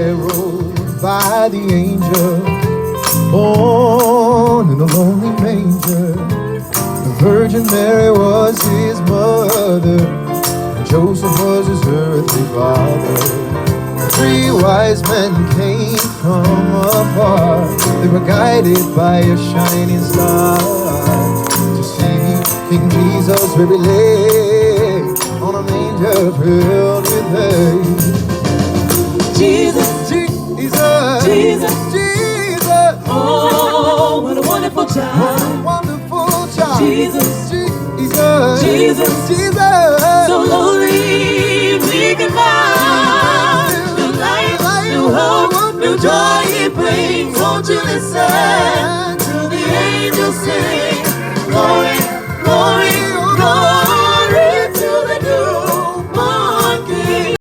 Heralded by the angel, born in a lonely manger. The Virgin Mary was his mother, and Joseph was his earthly father. Three wise men came from afar. They were guided by a shining star to see King Jesus where he lay on a manger filled with hay. Jesus, Jesus, Jesus, Jesus. oh, what a wonderful What child. a wonderful child. Jesus, Jesus, Jesus, Jesus. so lonely we can find new life, new hope, new joy He brings. Won't you listen to the angels sing?